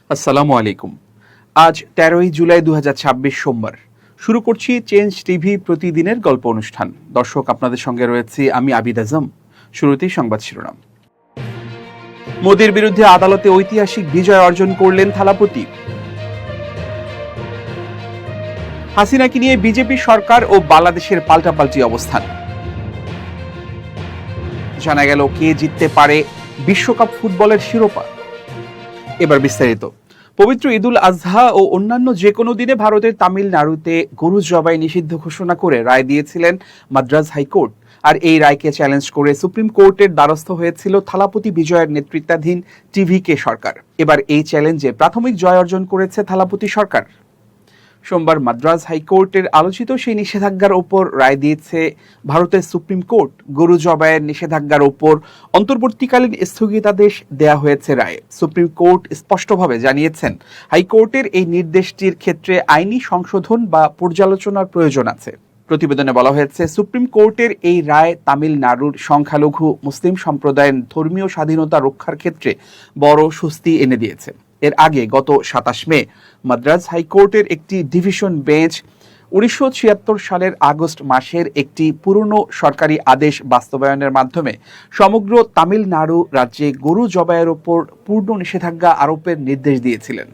আসসালামু আলাইকুম। আজ ১৩ই জুলাই ২০২৬ সোমবার। শুরু করছি চেঞ্জ টিভি প্রতিদিনের গল্প অনুষ্ঠান। দর্শক, আপনাদের সঙ্গে রয়েছি আমি আবিদ আজম। শুরুতেই সংবাদ শিরোনাম। মোদির বিরুদ্ধে আদালতে ঐতিহাসিক বিজয় অর্জন করলেন থালাপতি। হাসিনাকে নিয়ে বিজেপি সরকার ও বাংলাদেশের পাল্টাপাল্টি অবস্থান। জানা গেল কে জিততে পারে বিশ্বকাপ ফুটবলের শিরোপা। এবার বিস্তারিত। পবিত্র ঈদুল আজহা ও অন্যান্য যে কোনো দিনে ভারতের তামিলনাড়ুতে গরু জবাই নিষিদ্ধ ঘোষণা করে রায় দিয়েছিলেন মাদ্রাজ হাইকোর্ট। আর এই রায়কে চ্যালেঞ্জ করে সুপ্রিম কোর্টের দ্বারস্থ হয়েছিল থালাপতি বিজয়ের নেতৃত্বাধীন টিভিকে সরকার। এবার এই চ্যালেঞ্জে প্রাথমিক জয় অর্জন করেছে থালাপতি সরকার। সোমবার মাদ্রাজ হাইকোর্টের আলোচিত সেই নিষেধাজ্ঞার ওপর রায় দিয়েছে ভারতের সুপ্রিম কোর্ট। গরু জবাইয়ের নিষেধাজ্ঞার ওপর অন্তর্বর্তীকালীন স্থগিতাদেশ দেয়া হয়েছে রায়ে। সুপ্রিম কোর্ট স্পষ্টভাবে জানিয়েছেন, হাইকোর্টের এই নির্দেশটির ক্ষেত্রে আইনি সংশোধন বা পর্যালোচনার প্রয়োজন আছে। প্রতিবেদনে বলা হয়েছে, সুপ্রিম কোর্টের এই রায় তামিলনাড়ুর সংখ্যালঘু মুসলিম সম্প্রদায়ের ধর্মীয় স্বাধীনতা রক্ষার ক্ষেত্রে বড় স্বস্তি এনে দিয়েছে। এর আগে গত ২৭ মে মাদ্রাজ হাইকোর্টের একটি ডিভিশন বেঞ্চ ১৯৭৬ সালের আগস্ট মাসের একটি পুরনো সরকারি আদেশ বাস্তবায়নের মাধ্যমে সমগ্র তামিলনাড়ু রাজ্যে গরু জবাইয়ের ওপর পূর্ণ নিষেধাজ্ঞা আরোপের নির্দেশ দিয়েছিলেন।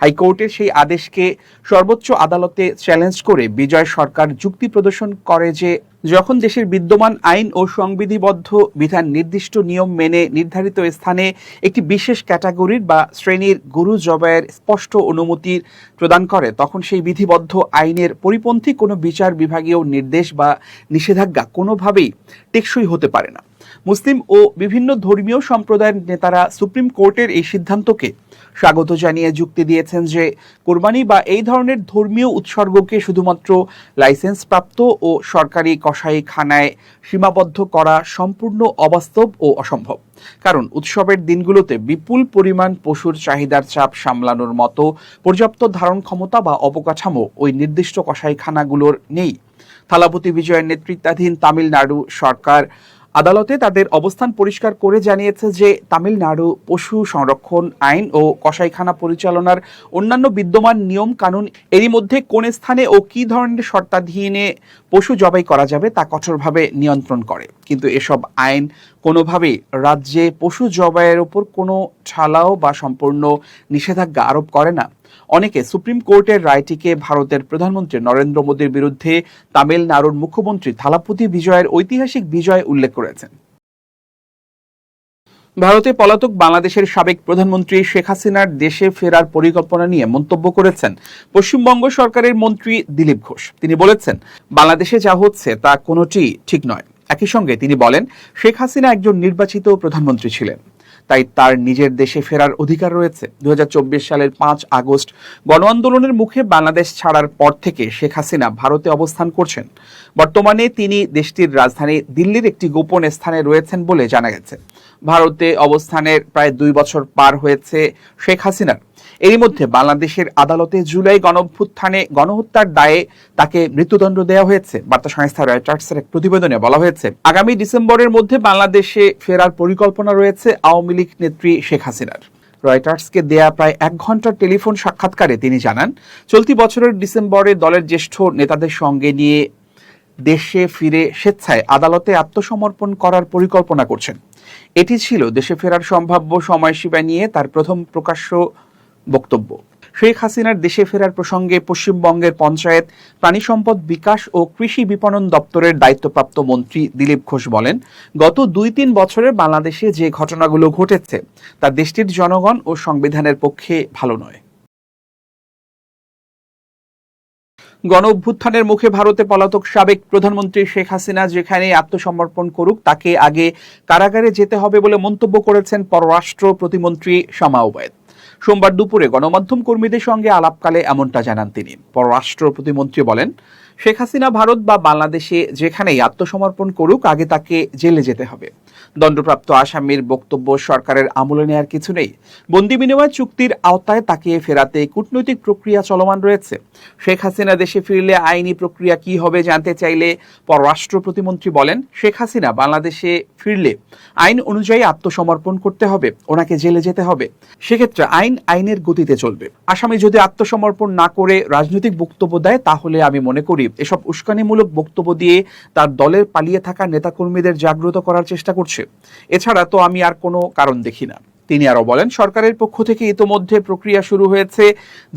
হাইকোর্টের সেই আদেশকে সর্বোচ্চ আদালতে চ্যালেঞ্জ করে বিজয় সরকার যুক্তি প্রদর্শন করে যে, যখন দেশের বিদ্যমান আইন ও সংবিধিবদ্ধ বিধান নির্দিষ্ট নিয়ম মেনে নির্ধারিত স্থানে একটি বিশেষ ক্যাটাগরির বা শ্রেণীর গরু জবাইয়ের স্পষ্ট অনুমতি প্রদান করে, তখন সেই বিধিবদ্ধ আইনের পরিপন্থী কোনো বিচার বিভাগীয় নির্দেশ বা নিষেধাজ্ঞা কোনোভাবেই টেকসই হতে পারে না। মুসলিম ও বিভিন্ন ধর্মীয় সম্প্রদায়ের নেতারা সুপ্রিম কোর্টের এই সিদ্ধান্তকে স্বাগত জানিয়ে যুক্তি দিয়েছেন যে, কোরবানি বা এই ধরনের ধর্মীয় উৎসর্গকে শুধুমাত্র লাইসেন্সপ্রাপ্ত ও সরকারি কসাইখানায় সীমাবদ্ধ করা সম্পূর্ণ অবাস্তব ও অসম্ভব। কারণ উৎসবের দিনগুলোতে বিপুল পরিমাণ পশুর চাহিদার চাপ সামলানোর মতো পর্যাপ্ত ধারণ ক্ষমতা বা অবকাঠামো ওই নির্দিষ্ট কসাইখানাগুলোর নেই। থালাপতি বিজয়ের নেতৃত্বাধীন তামিলনাড়ু সরকার আদালতে তাদের অবস্থান পরিষ্কার করে জানিয়েছে যে, তামিলনাড়ু পশু সংরক্ষণ আইন ও কসাইখানা পরিচালনার অন্যান্য বিদ্যমান নিয়ম কানুন এরই মধ্যে কোন স্থানে ও কী ধরনের শর্তাধীনে পশু জবাই করা যাবে তা কঠোরভাবে নিয়ন্ত্রণ করে। কিন্তু এসব আইন কোনোভাবেই রাজ্যে পশু জবাইয়ের ওপর কোনো ঢালাও বা সম্পূর্ণ নিষেধাজ্ঞা আরোপ করে না। অনেকে সুপ্রিম কোর্টের রায়টিকে ভারতের প্রধানমন্ত্রী নরেন্দ্র মোদীর বিরুদ্ধে তামিলনাড়ুর মুখ্যমন্ত্রী থালাপতি বিজয়ের ঐতিহাসিক বিজয় উল্লেখ করেছেন। ভারতে পলাতক বাংলাদেশের সাবেক প্রধানমন্ত্রী শেখ হাসিনার দেশে ফেরার পরিকল্পনা নিয়ে মন্তব্য করেছেন পশ্চিমবঙ্গ সরকারের মন্ত্রী দিলীপ ঘোষ। তিনি বলেছেন, বাংলাদেশে যা হচ্ছে তা কোনোটি ঠিক নয়। একই সঙ্গে তিনি বলেন, শেখ হাসিনা একজন নির্বাচিত প্রধানমন্ত্রী ছিলেন, তাই তার নিজের দেশে ফেরার অধিকার রয়েছে। ২০২৪ সালের ৫ আগস্ট গণ আন্দোলনের মুখে বাংলাদেশ ছাড়ার পর থেকে শেখ হাসিনা ভারতে অবস্থান করছেন। বর্তমানে তিনি দেশটির রাজধানী দিল্লির একটি গোপন স্থানে রয়েছেন বলে জানা গেছে। ভারতে অবস্থানের প্রায় ২ বছর পার হয়েছে শেখ হাসিনার। এরই মধ্যে বাংলাদেশের আদালতে জুলাই গণঅভ্যুত্থানে গণহত্যার দায়ে তাকে মৃত্যুদণ্ড দেওয়া হয়েছে। বার্তা সংস্থা রয়টার্সের এক প্রতিবেদনে বলা হয়েছে, আগামী ডিসেম্বরের মধ্যে বাংলাদেশে ফেরার পরিকল্পনা রয়েছে আওয়ামী লীগ নেত্রী শেখ হাসিনার। রয়টার্সকে দেয়া প্রায় ১ ঘন্টার টেলিফোন সাক্ষাৎকারে তিনি জানান, চলতি বছরের ডিসেম্বরে দলের জ্যেষ্ঠ নেতাদের সঙ্গে নিয়ে দেশে ফিরে স্বেচ্ছায় আদালতে আত্মসমর্পণ করার পরিকল্পনা করছেন। এটি ছিল দেশে ফেরার সম্ভাব্য সময়সীমা নিয়ে তার প্রথম প্রকাশ্য বক্তব্য। শেখ হাসিনার দেশে ফেরার প্রসঙ্গে পশ্চিমবঙ্গের পঞ্চায়েত, প্রাণী সম্পদ বিকাশ ও কৃষি বিপণন দপ্তরের দায়িত্বপ্রাপ্ত মন্ত্রী দিলীপ ঘোষ বলেন, গত ২-৩ বছরে বাংলাদেশে যে ঘটনাগুলো ঘটেছে তা দেশটির জনগণ ও সংবিধানের পক্ষে ভালো নয়। গণ অভ্যুত্থানের মুখে ভারতে পলাতক সাবেক প্রধানমন্ত্রী শেখ হাসিনা যেখানে আত্মসমর্পণ করুক, তাকে আগে কারাগারে যেতে হবে বলে মন্তব্য করেছেন পররাষ্ট্র প্রতিমন্ত্রী শামা ওবায়দ। সোমবার দুপুরে গণমাধ্যম কর্মীদের সঙ্গে আলাপকালে এমনটা জানান তিনি। পররাষ্ট্র প্রতিমন্ত্রী বলেন, শেখ হাসিনা ভারত বা বাংলাদেশে যেখানেই আত্মসমর্পণ করুক, আগে তাকে জেলে যেতে হবে। দণ্ডপ্রাপ্ত আসামির বক্তব্য সরকারের আমলে নেয়ার কিছু নেই। বন্দি বিনিময় চুক্তির আওতায় তাকে ফেরাতে কূটনৈতিক প্রক্রিয়া চলমান রয়েছে। শেখ হাসিনা দেশে ফিরলে আইনি প্রক্রিয়া কি হবে জানতে চাইলে পররাষ্ট্র প্রতিমন্ত্রী বলেন, শেখ হাসিনা বাংলাদেশে ফিরলে আইন অনুযায়ী আত্মসমর্পণ করতে হবে, ওনাকে জেলে যেতে হবে। সেক্ষেত্রে আইনের গতিতে চলবে। আসামি যদি আত্মসমর্পণ না করে রাজনৈতিক বক্তব্য দেয়, তাহলে আমি মনে করি এসব উস্কানিমূলক বক্তব্য দিয়ে তার দলের পালিয়ে থাকা নেতাকর্মীদের জাগ্রত করার চেষ্টা করছে। এছাড়া তো আমি আর কোনো কারণ দেখি না। তিনি আরো বলেন, সরকারের পক্ষ থেকে ইতোমধ্যে প্রক্রিয়া শুরু হয়েছে।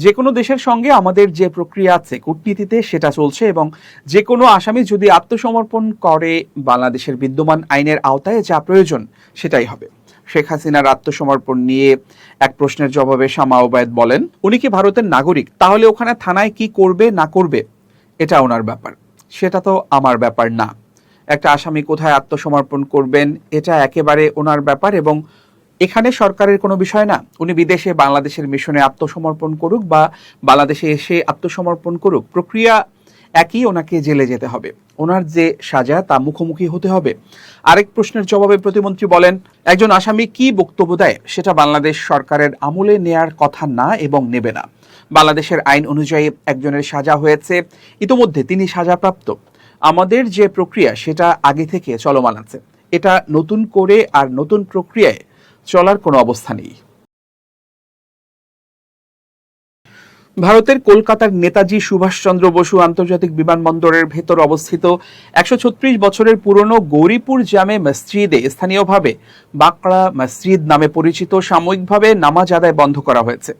যে কোনো দেশের সঙ্গে আমাদের যে প্রক্রিয়া আছে কূটনীতিতে, সেটা চলছে এবং যে কোনো আসামি যদি আত্মসমর্পণ করে বাংলাদেশের বিদ্যমান আইনের আওতায় যা প্রয়োজন সেটাই হবে। শেখ হাসিনার আত্মসমর্পণ নিয়ে এক প্রশ্নের জবাবে শামা ওবায়েদ বলেন, উনি কি ভারতের নাগরিক? তাহলে ওখানে থানায় কি করবে না করবে এটা ওনার ব্যাপার, সেটা তো আমার ব্যাপার না। একটা আসামি কোথায় আত্মসমর্পণ করবেন এটা একেবারে ওনার ব্যাপার এবং এখানে সরকারের কোনো বিষয় না। উনি বিদেশে বাংলাদেশের মিশনে আত্মসমর্পণ করুক বা বাংলাদেশে এসে আত্মসমর্পণ করুক, প্রক্রিয়া একই, ওনাকে জেলে যেতে হবে। ওনার যে সাজা তা মুখোমুখি হতে হবে। আরেক প্রশ্নের জবাবে প্রতিমন্ত্রী বলেন, একজন আসামি কি বক্তব্য দেয় সেটা বাংলাদেশ সরকারের আমলে নেয়ার কথা না এবং নেবে না। বাংলাদেশের আইন অনুযায়ী একজনের সাজা হয়েছে, ইতোমধ্যে তিনি সাজাপ্রাপ্ত। আমাদের যে প্রক্রিয়া সেটা আগে থেকে চলমান আছে। এটা নতুন করে আর নতুন প্রক্রিয়ায় চলার কোনো অবস্থা নেই। ভারতের কলকাতার নেতাজি সুভাষচন্দ্র বসু আন্তর্জাতিক বিমানবন্দরের ভেতর অবস্থিত 136 বছরের পুরনো গৌরীপুর জামে মসজিদে স্থানীয়ভাবে বাকড়া মসজিদ নামে পরিচিত সাময়িকভাবে নামাজ আদায় বন্ধ করা হয়েছে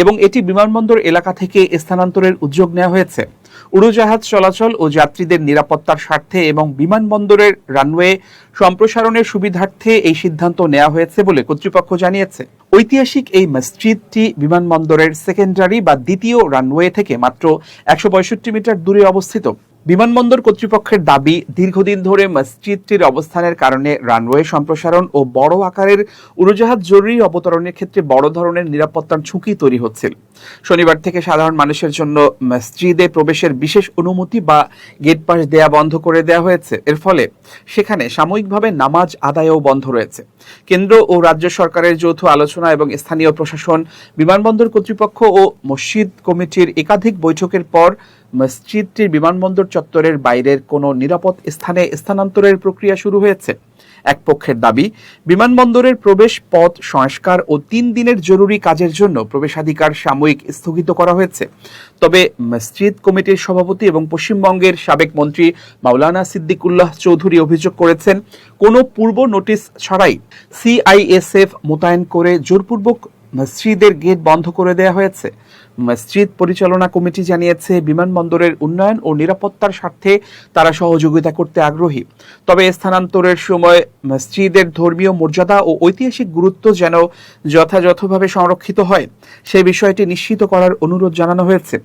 এবং এটি বিমানবন্দর এলাকা থেকে স্থানান্তরের উদ্যোগ নেওয়া হয়েছে। উড়োজাহাজ চলাচল ও যাত্রীদের নিরাপত্তার স্বার্থে এবং বিমানবন্দরের রানওয়ে সম্প্রসারণের সুবিধার্থে এই সিদ্ধান্ত নেওয়া হয়েছে বলে কর্তৃপক্ষ জানিয়েছে। ঐতিহাসিক এই মসজিদটি বিমানবন্দরের সেকেন্ডারি বা দ্বিতীয় রানওয়ে থেকে মাত্র 165 মিটার দূরে অবস্থিত। বিমানবন্দর কর্তৃপক্ষের দাবি, দীর্ঘদিন ধরে মসজিদটির অবস্থানের কারণে রানওয়ে সম্প্রসারণ ও বড় আকারের উড়োজাহাজ জরুরি অবতরণের ক্ষেত্রে বড় ধরনের নিরাপত্তার ঝুঁকি তৈরি হচ্ছিল। শনিবার থেকে সাধারণ মানুষের জন্য মসজিদে প্রবেশের বিশেষ অনুমতি বা গেট পাস দেয়া বন্ধ করে দেওয়া হয়েছে। এর ফলে সেখানে সাময়িকভাবে নামাজ আদায়ও বন্ধ রয়েছে। কেন্দ্র ও রাজ্য সরকারের যৌথ আলোচনা এবং স্থানীয় প্রশাসন, বিমানবন্দর কর্তৃপক্ষ ও মসজিদ কমিটির একাধিক বৈঠকের পর মসজিদটির বিমানবন্দর চত্বরের বাইরের কোনো নিরাপদ স্থানে স্থানান্তরের প্রক্রিয়া শুরু হয়েছে। এক পক্ষের দাবি, বিমানবন্দরের প্রবেশ পথ সংস্কার ও 3 দিনের জরুরি কাজের জন্য প্রবেশাধিকার সাময়িক স্থগিত করা হয়েছে। তবে মসজিদ কমিটির সভাপতি এবং পশ্চিমবঙ্গের সাবেক মন্ত্রী মাওলানা সিদ্দিকুল্লাহ চৌধুরী অভিযোগ করেছেন, কোনো পূর্ব নোটিশ ছাড়াই সিআইএসএফ মোতায়েন করে জোরপূর্বক মসজিদের গেট বন্ধ করে দেওয়া হয়েছে। মসজিদ পরিচালনা কমিটি জানিয়েছে, বিমানবন্দরের উন্নয়ন ও নিরাপত্তার স্বার্থে তারা সহযোগিতা করতে আগ্রহী। তবে স্থানান্তরের সময় মসজিদের ধর্মীয় মর্যাদা ও ঐতিহাসিক গুরুত্ব যেন যথাযথভাবে সংরক্ষিত হয় সেই বিষয়টি নিশ্চিত করার অনুরোধ জানানো হয়েছে।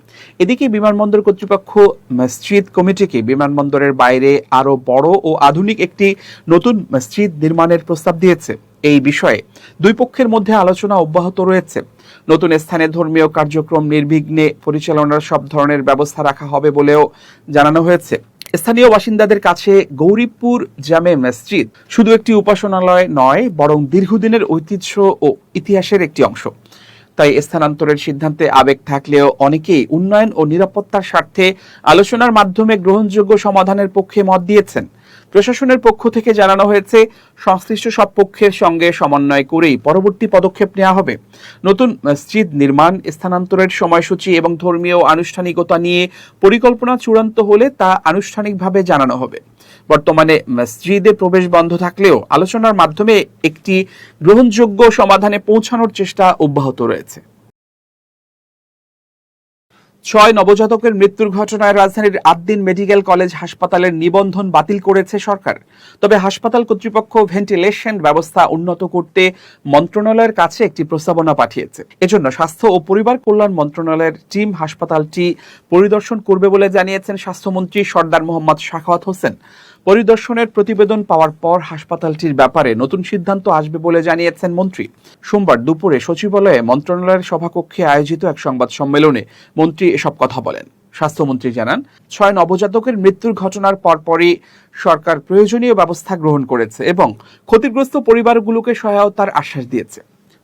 এদিকে বিমানবন্দর কর্তৃপক্ষ মসজিদ কমিটিকে বিমানবন্দরের বাইরে আরও বড় ও আধুনিক একটি নতুন মসজিদ নির্মাণের প্রস্তাব দিয়েছে। এই বিষয়ে দুই পক্ষের মধ্যে আলোচনা অব্যাহত রয়েছে। নতুন স্থানে ধর্মীয় কার্যক্রম নির্বিঘ্নে পরিচালনার সব ধরনের ব্যবস্থা রাখা হবে বলেও জানানো হয়েছে। স্থানীয় বাসিন্দাদের কাছে গৌরীপুর জামে মসজিদ শুধু একটি উপাসনালয় নয়, বরং দীর্ঘদিনের ঐতিহ্য ও ইতিহাসের একটি অংশ। তাই স্থানান্তরের সিদ্ধান্তে আবেগ থাকলেও অনেকেই উন্নয়ন ও নিরাপত্তার স্বার্থে আলোচনার মাধ্যমে গ্রহণযোগ্য সমাধানের পক্ষে মত দিয়েছেন। প্রশাসনের পক্ষ থেকে জানানো হয়েছে, সংশ্লিষ্ট সব পক্ষের সঙ্গে সমন্বয় করেই পরবর্তী পদক্ষেপ নেওয়া হবে। নতুন মসজিদ নির্মাণ, স্থানান্তরের সময়সূচি এবং ধর্মীয় আনুষ্ঠানিকতা নিয়ে পরিকল্পনা চূড়ান্ত হলে তা আনুষ্ঠানিকভাবে জানানো হবে। বর্তমানে মসজিদে প্রবেশ বন্ধ থাকলেও আলোচনার মাধ্যমে একটি গ্রহণযোগ্য সমাধানে পৌঁছানোর চেষ্টা অব্যাহত রয়েছে। 6 নবজাতকের মৃত্যুর ঘটনায় রাজধানীর আদ্দিন মেডিকেল কলেজ হাসপাতালের নিবন্ধন বাতিল করেছে সরকার। তবে হাসপাতাল কর্তৃপক্ষ ভেন্টিলেশন ব্যবস্থা উন্নত করতে মন্ত্রণালয়ের কাছে একটি প্রস্তাবনা পাঠিয়েছে। এজন্য স্বাস্থ্য ও পরিবার কল্যাণ মন্ত্রণালয়ের টিম হাসপাতালটি পরিদর্শন করবে বলে জানিয়েছেন স্বাস্থ্যমন্ত্রী সর্দার মোহাম্মদ সাখাওয়াত হোসেন। পরিদর্শনের প্রতিবেদন পাওয়ার পর হাসপাতালটির ব্যাপারে নতুন সিদ্ধান্ত আসবে বলে জানিয়েছেন মন্ত্রী। সোমবার দুপুরে সচিবালয়ে মন্ত্রণালয়ের সভাকক্ষে আয়োজিত এক সংবাদ সম্মেলনে মন্ত্রী এসব কথা বলেন। স্বাস্থ্যমন্ত্রী জানান, 6 নবজাতকের মৃত্যুর ঘটনার পরপরই সরকার প্রয়োজনীয় ব্যবস্থা গ্রহণ করেছে এবং ক্ষতিগ্রস্ত পরিবারগুলোকে সহায়তার আশ্বাস দিয়েছে।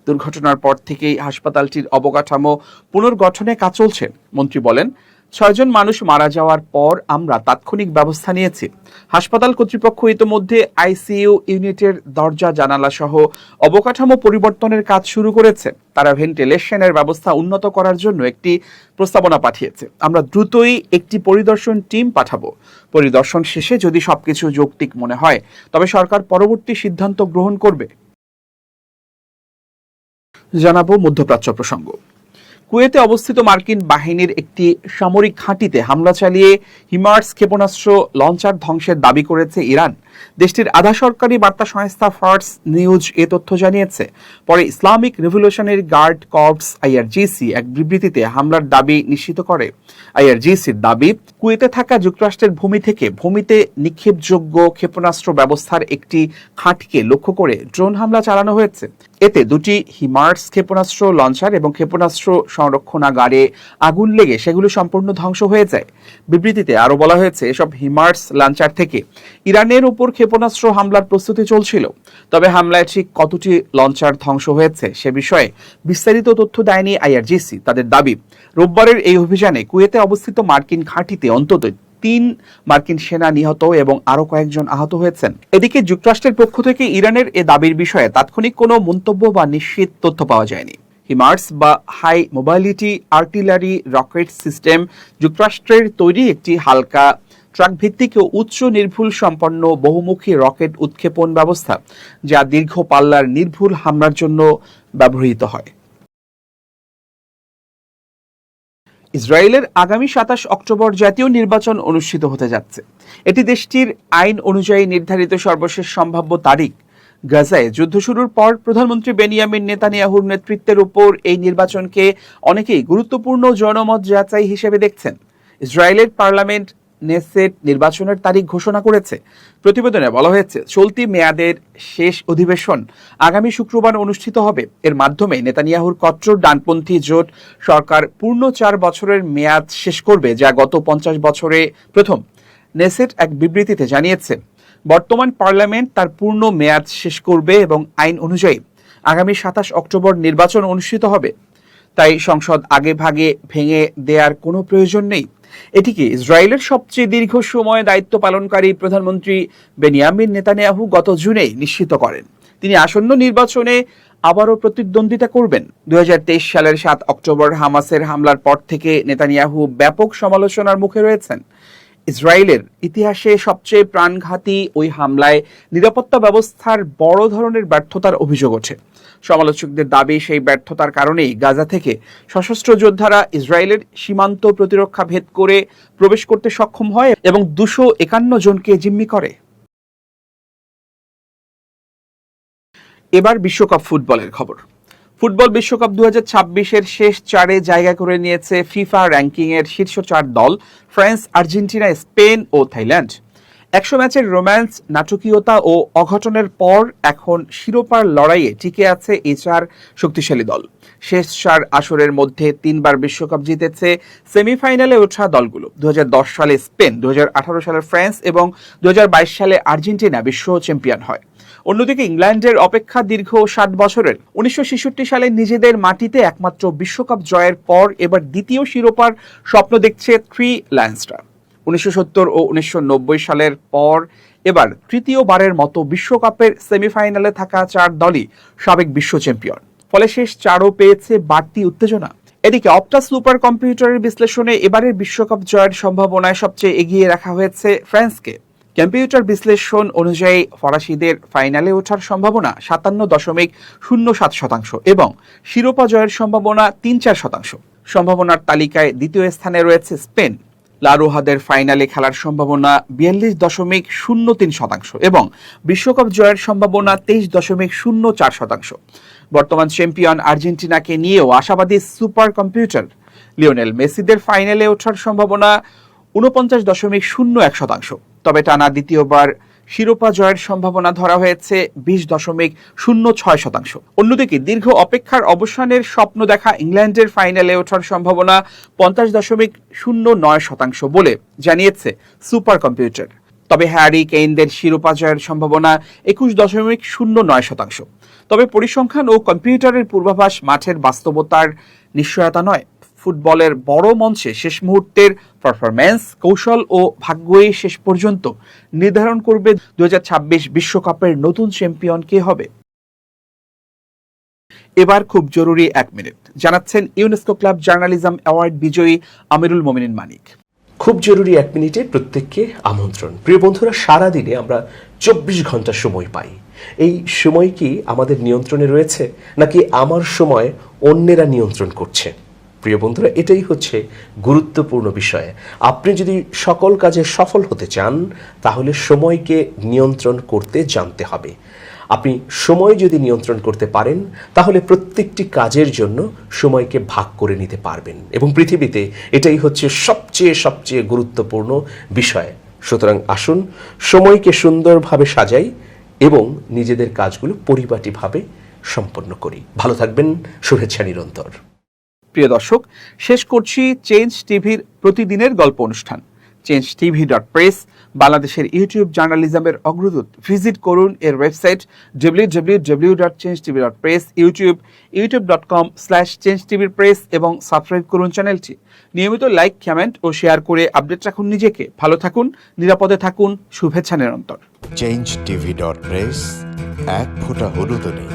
দুর্ঘটনার পর থেকেই হাসপাতালটির অবকাঠামো পুনর্গঠনে কাজ চলছে। মন্ত্রী বলেন, 6 জন মানুষ মারা যাওয়ার পর আমরা তাৎক্ষণিক ব্যবস্থা নিয়েছি। হাসপাতাল কর্তৃপক্ষ ইতোমধ্যে আইসিইউ ইউনিটের দরজা জানালা সহ অবকাঠামো পরিবর্তনের কাজ শুরু করেছে। তারা ভেন্টিলেশনের ব্যবস্থা উন্নত করার জন্য একটি প্রস্তাবনা পাঠিয়েছে। আমরা দ্রুতই একটি পরিদর্শন টিম পাঠাবো। পরিদর্শন শেষে যদি সবকিছু যৌক্তিক মনে হয় তবে সরকার পরবর্তী সিদ্ধান্ত গ্রহণ করবে। জানাবো মধ্যপ্রাচ্য প্রসঙ্গ। কুয়েতে অবস্থিত মার্কিন বাহিনীর একটি সামরিক ঘাঁটিতে হামলা চালিয়ে হিমার্স ক্ষেপণাস্ত্র লঞ্চার ধ্বংসের দাবি করেছে ইরান। দেশটির আধা সরকারি বার্তা সংস্থা ফার্স নিউজ এ তথ্য জানিয়েছে। পরে Islamic revolutionary guard corps IRGC এক বিবৃতিতে হামলার দাবি নিশ্চিত করে। আইআরজিসির দাবি, কুয়েতে থাকা যুক্তরাষ্ট্রের ভূমি থেকে ভূমিতে নিক্ষেপযোগ্য ক্ষেপণাস্ত্র ব্যবস্থার একটি ঘাঁটিকে লক্ষ্য করে ড্রোন হামলা চালানো হয়েছে। এতে দুটি হিমার্স ক্ষেপণাস্ত্র লঞ্চার এবং ক্ষেপণাস্ত্র সংরক্ষণাগারে আগুন লেগে সেগুলো সম্পূর্ণ ধ্বংস হয়ে যায়। বিবৃতিতে আরও বলা হয়েছে, এসব হিমার্স লঞ্চার থেকে ইরানের উপর ক্ষেপণাস্ত্র হামলার প্রস্তুতি চলছিল। তবে হামলায় ঠিক কতটি লঞ্চার ধ্বংস হয়েছে সে বিষয়ে বিস্তারিত তথ্য দেয়নি আইআরজিসি। তাদের দাবি, রোববারের এই অভিযানে কুয়েতে অবস্থিত মার্কিন ঘাঁটিতে অন্তত 3 মার্কিন সেনা নিহত এবং আরো কয়েকজন আহত হয়েছেন। এদিকে যুক্তরাষ্ট্রের পক্ষ থেকে ইরানের এ দাবির বিষয়ে তাৎক্ষণিক কোনো মন্তব্য বা নিশ্চিত তথ্য পাওয়া যায়নি। হিমার্স বা high mobility artillery rocket system যুক্তরাষ্ট্রের তৈরি একটি হালকা ট্রাক ভিত্তিক ও উচ্চ নির্ভুল সম্পন্ন বহুমুখী রকেট উৎক্ষেপণ ব্যবস্থা, যা দীর্ঘ পাল্লার নির্ভুল হামলার জন্য ব্যবহৃত হয়। ইসরায়েলের আগামী 27 অক্টোবর জাতীয় নির্বাচন অনুষ্ঠিত হতে যাচ্ছে। এটি দেশটির আইন অনুযায়ী নির্ধারিত সর্বশেষ সম্ভাব্য তারিখ। গাজায় যুদ্ধ শুরুর পর প্রধানমন্ত্রী বেনিয়ামিন নেতানিয়াহুর নেতৃত্বের উপর এই নির্বাচনকে অনেকেই গুরুত্বপূর্ণ জনমত যাচাই হিসেবে দেখছেন। ইসরায়েলের পার্লামেন্ট নেসেট নির্বাচনের তারিখ ঘোষণা করেছে। প্রতিবেদনে বলা হয়েছে, চলতি মেয়াদের শেষ অধিবেশন আগামী শুক্রবার অনুষ্ঠিত হবে। এর মাধ্যমে নেতানিয়াহুর কট্টর ডানপন্থী জোট সরকার পূর্ণ 4 বছরের মেয়াদ শেষ করবে, যা গত 50 বছরে প্রথম। নেসেট এক বিবৃতিতে জানিয়েছে, বর্তমান পার্লামেন্ট তার পূর্ণ মেয়াদ শেষ করবে এবং আইন অনুযায়ী আগামী 27 অক্টোবর নির্বাচন অনুষ্ঠিত হবে। তাই সংসদ আগে ভাগে ভেঙে দেওয়ার কোনো প্রয়োজন নেই। এটিকে ইসরায়েলের সবচেয়ে দীর্ঘ সময় দায়িত্ব পালনকারী প্রধানমন্ত্রী বেনিয়ামিন নেতানিয়াহু গত জুনেই নিশ্চিত করেন তিনি আসন্ন নির্বাচনে আবারও প্রতিদ্বন্দ্বিতা করবেন। 2023 সালের 7 অক্টোবর হামাসের হামলার পর থেকে নেতানিয়াহু ব্যাপক সমালোচনার মুখে রয়েছেন। ইসরায়েলের ইতিহাসে সবচেয়ে প্রাণঘাতী ওই হামলায় নিরাপত্তা ব্যবস্থার বড় ধরনের ব্যর্থতার অভিযোগ ওঠে। সমালোচকদের দাবি, সেই ব্যর্থতার কারণেই গাজা থেকে সশস্ত্র যোদ্ধারা ইসরায়েলের সীমান্ত প্রতিরক্ষা ভেদ করে প্রবেশ করতে সক্ষম হয় এবং 251 জনকে জিম্মি করে। এবার বিশ্বকাপ ফুটবলের খবর। ফুটবল বিশ্বকাপ 2026-এর শেষ 4-এ জায়গা করে নিয়েছে ফিফা র্যাঙ্কিংয়ের শীর্ষ 4 দল ফ্রান্স, আর্জেন্টিনা, স্পেন ও থাইল্যান্ড। 100 ম্যাচের রোম্যান্স, নাটকীয়তা ও অঘটনের পর এখন শিরোপার লড়াইয়ে টিকে আছে এই 4 শক্তিশালী দল। শেষ 4 আসরের মধ্যে 3বার বিশ্বকাপ জিতেছে সেমিফাইনালে ওঠা দলগুলো। 2010 সালে স্পেন, 2018 সালে ফ্রান্স এবং 2022 সালে আর্জেন্টিনা বিশ্ব চ্যাম্পিয়ন হয়। অন্যদিকে ইংল্যান্ডের অপেক্ষা দীর্ঘ 7 বছরের 1966 সালে নিজেদের মাটিতে একমাত্র বিশ্বকাপ জয়ের পর এবার দ্বিতীয় শিরোপার স্বপ্ন দেখছে থ্রি লায়ন্সরা। 1970 ও 1990 সালের পর এবার তৃতীয়বারের মতো বিশ্বকাপের সেমিফাইনালে থাকা 4 দলই সাবেক বিশ্ব চ্যাম্পিয়ন। ফলে শেষ 4ও পেয়েছে বাড়তি উত্তেজনা। এদিকে অপটা সুপার কম্পিউটারের বিশ্লেষণে এবারের বিশ্বকাপ জয়ের সম্ভাবনায় সবচেয়ে এগিয়ে রাখা হয়েছে ফ্রান্সকে। কম্পিউটার বিশ্লেষণ অনুযায়ী ফরাসিদের ফাইনালে ওঠার সম্ভাবনা 57.07% এবং শিরোপা জয়ের সম্ভাবনা 3-4%। সম্ভাবনার তালিকায় দ্বিতীয় স্থানে রয়েছে স্পেন। লারোহাদের ফাইনালে খেলার সম্ভাবনা 42.03% এবং বিশ্বকাপ জয়ের সম্ভাবনা 23.04%। বর্তমান চ্যাম্পিয়ন আর্জেন্টিনাকে নিয়েও আশাবাদী সুপার কম্পিউটার। লিওনেল মেসিদের ফাইনালে ওঠার সম্ভাবনা 49.01%। তবে টানা দ্বিতীয়বার শিরোপা জয়ের সম্ভাবনা ধরা হয়েছে 20.06%। অন্যদিকে দীর্ঘ অপেক্ষার অবসানের স্বপ্ন দেখা ইংল্যান্ডের ফাইনালে ওঠার সম্ভাবনা 50.09% বলে জানিয়েছে সুপার কম্পিউটার। তবে হ্যারি কেইনদের শিরোপা জয়ের সম্ভাবনা 21.09%। তবে পরিসংখ্যান ও কম্পিউটারের পূর্বাভাস মাঠের বাস্তবতার নিশ্চয়তা নয়। ফুটবলের বড় মঞ্চে শেষ মুহূর্তের পারফরম্যান্স, কৌশল ও ভাগ্যই শেষ পর্যন্ত নির্ধারণ করবে 2026 বিশ্বকাপের নতুন চ্যাম্পিয়ন কে হবে। এবার খুব জরুরি 1 মিনিট জানাচ্ছেন ইউনেস্কো ক্লাব জার্নালিজম অ্যাওয়ার্ড বিজয়ী আমিরুল মোমিনিন মানিক। খুব জরুরি 1 মিনিটে প্রত্যেককে আমন্ত্রণ। প্রিয় বন্ধুরা, সারাদিনে আমরা 24 ঘন্টা সময় পাই। এই সময় কি আমাদের নিয়ন্ত্রণে রয়েছে, নাকি আমার সময় অন্যেরা নিয়ন্ত্রণ করছে? প্রিয় বন্ধুরা, এটাই হচ্ছে গুরুত্বপূর্ণ বিষয়। আপনি যদি সকল কাজে সফল হতে চান, তাহলে সময়কে নিয়ন্ত্রণ করতে জানতে হবে। আপনি সময় যদি নিয়ন্ত্রণ করতে পারেন, তাহলে প্রত্যেকটি কাজের জন্য সময়কে ভাগ করে নিতে পারবেন, এবং পৃথিবীতে এটাই হচ্ছে সবচেয়ে গুরুত্বপূর্ণ বিষয়। সুতরাং আসুন সময়কে সুন্দরভাবে সাজাই এবং নিজেদের কাজগুলো পরিপাটিভাবে সম্পন্ন করি। ভালো থাকবেন, শুভেচ্ছা নিরন্তর। প্রিয় দর্শক, শেষ করছি চেঞ্জ টিভির প্রতিদিনের গল্প অনুষ্ঠান। changetv.press বাংলাদেশের ইউটিউব জার্নালিজমের অগ্রদূত। ভিজিট করুন এর ওয়েবসাইট www.changetv.press, youtube.com/changetv.press এবং সাবস্ক্রাইব করুন চ্যানেলটি। নিয়মিত লাইক, কমেন্ট ও শেয়ার করে আপডেট রাখুন নিজেকে। ভালো থাকুন, নিরাপদে থাকুন, শুভেচ্ছা নিরন্তর। changetv.press, এক ফোঁটা হলুদও নেই।